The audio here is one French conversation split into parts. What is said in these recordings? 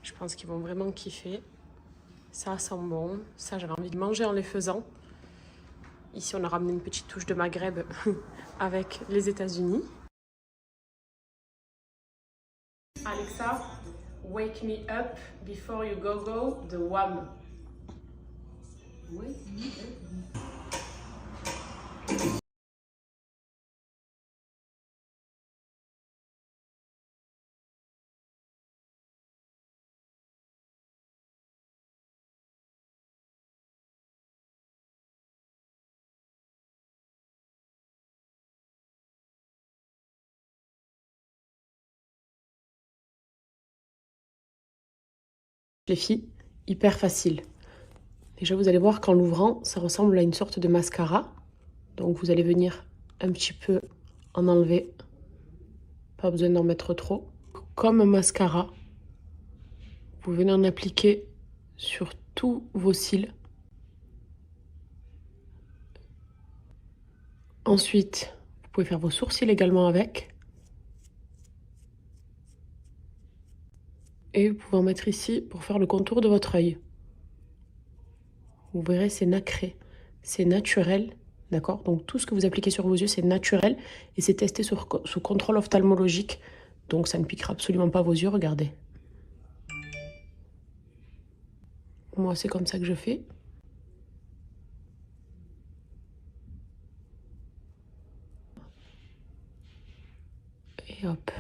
Je pense qu'ils vont vraiment kiffer. Ça sent bon. Ça, j'avais envie de manger en les faisant. Ici, on a ramené une petite touche de Maghreb avec les États-Unis. Alexa, wake me up before you go the Wham. Wake me up. Les filles, hyper facile. Déjà, vous allez voir qu'en l'ouvrant, ça ressemble à une sorte de mascara. Donc, vous allez venir un petit peu en enlever. Pas besoin d'en mettre trop. Comme un mascara, vous venez en appliquer sur tous vos cils. Ensuite, vous pouvez faire vos sourcils également avec. Et vous pouvez en mettre ici pour faire le contour de votre œil. Vous verrez, c'est nacré, c'est naturel, d'accord? Donc tout ce que vous appliquez sur vos yeux, c'est naturel et c'est testé sous contrôle ophtalmologique. Donc ça ne piquera absolument pas vos yeux, regardez. Moi, c'est comme ça que je fais. Et hop.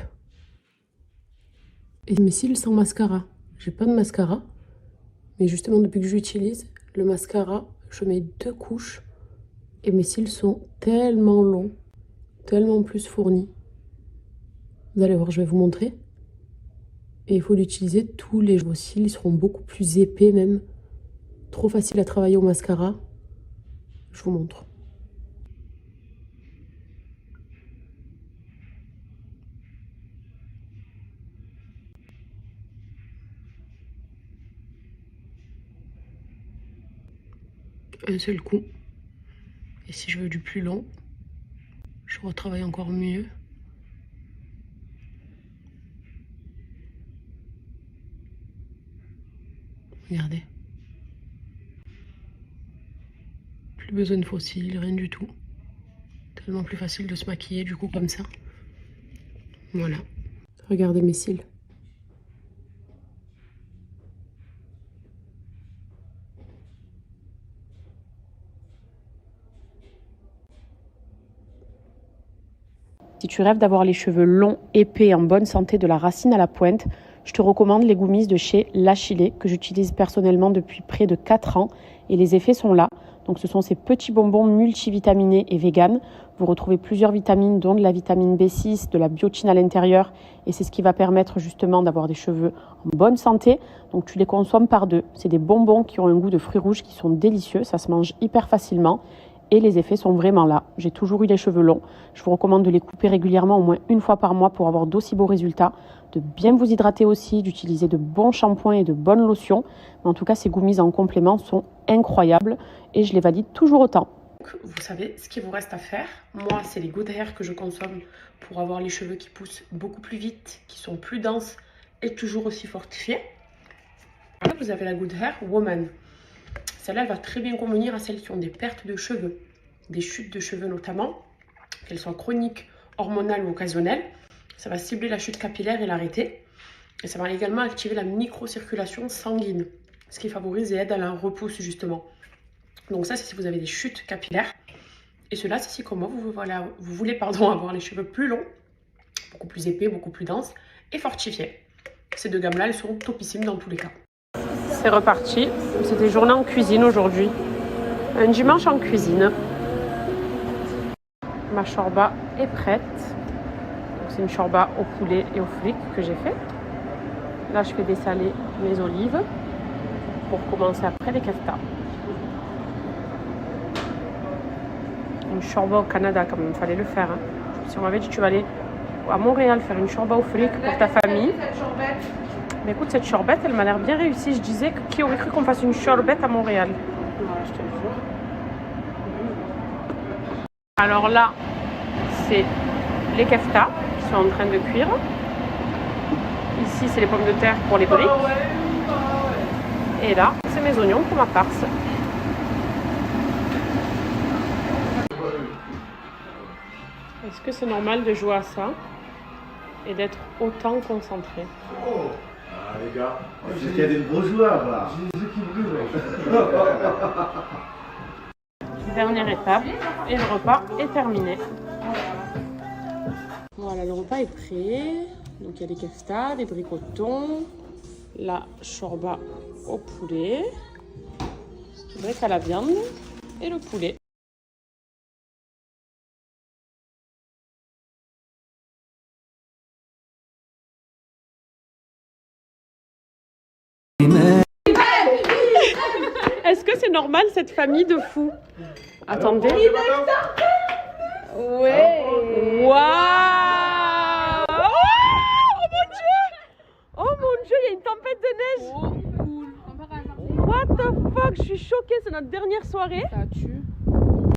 Et mes cils sans mascara. J'ai pas de mascara. Mais justement, depuis que j'utilise le mascara, je mets 2 couches. Et mes cils sont tellement longs, tellement plus fournis. Vous allez voir, je vais vous montrer. Et il faut l'utiliser tous les jours. Vos cils seront beaucoup plus épais même. Trop facile à travailler au mascara. Je vous montre. Un seul coup. Et si je veux du plus long, je retravaille encore mieux. Regardez. Plus besoin de faux cils, rien du tout. Tellement plus facile de se maquiller du coup comme ça. Voilà. Regardez mes cils. Si tu rêves d'avoir les cheveux longs, épais, en bonne santé de la racine à la pointe, je te recommande les goumisses de chez L'Achillée que j'utilise personnellement depuis près de 4 ans et les effets sont là. Donc ce sont ces petits bonbons multivitaminés et véganes. Vous retrouvez plusieurs vitamines dont de la vitamine B6, de la biotine à l'intérieur et c'est ce qui va permettre justement d'avoir des cheveux en bonne santé. Donc tu les consommes par 2. C'est des bonbons qui ont un goût de fruits rouges qui sont délicieux, ça se mange hyper facilement. Et les effets sont vraiment là. J'ai toujours eu les cheveux longs. Je vous recommande de les couper régulièrement, au moins 1 fois par mois pour avoir d'aussi beaux résultats. De bien vous hydrater aussi, d'utiliser de bons shampoings et de bonnes lotions. Mais en tout cas, ces goumisses en complément sont incroyables et je les valide toujours autant. Vous savez ce qu'il vous reste à faire. Moi, c'est les Good Hair que je consomme pour avoir les cheveux qui poussent beaucoup plus vite, qui sont plus denses et toujours aussi fortifiés. Là, vous avez la Good Hair Woman. Celle-là, elle va très bien convenir à celles qui ont des pertes de cheveux, des chutes de cheveux notamment, qu'elles soient chroniques, hormonales ou occasionnelles. Ça va cibler la chute capillaire et l'arrêter. Et ça va également activer la microcirculation sanguine, ce qui favorise et aide à la repousse justement. Donc ça, c'est si vous avez des chutes capillaires. Et cela, c'est si comme moi, vous voulez avoir les cheveux plus longs, beaucoup plus épais, beaucoup plus denses et fortifiés. Ces 2 gammes-là, elles sont topissimes dans tous les cas. C'est reparti, c'était journée en cuisine aujourd'hui, un dimanche en cuisine. Ma shorba est prête, c'est une shorba au poulet et au fric que j'ai fait. Là je fais dessaler mes olives pour commencer après les keftas. Une shorba au Canada quand même, il fallait le faire. Hein. Si on m'avait dit tu vas aller à Montréal faire une shorba au fric pour ta famille. Mais écoute, cette chorbette, elle m'a l'air bien réussie. Je disais que qui aurait cru qu'on fasse une chorbette à Montréal. Voilà, je te le jure. Alors là, c'est les keftas qui sont en train de cuire. Ici, c'est les pommes de terre pour les briques. Et là, c'est mes oignons pour ma farce. Est-ce que c'est normal de jouer à ça et d'être autant concentré? Oh. Ah les gars, il y a des gros joueurs là. J'ai les yeux qui brûlent. Dernière étape et le repas est terminé. Voilà, le repas est prêt. Donc il y a des keftas, des bricotons, la shorba au poulet, bric à la viande et le poulet. Est-ce que c'est normal cette famille de fous? Attendez. Ouais. Waouh! Oh mon dieu, il y a une tempête de neige. Oh, cool. What the fuck, je suis choquée, c'est notre dernière soirée. Ça tue.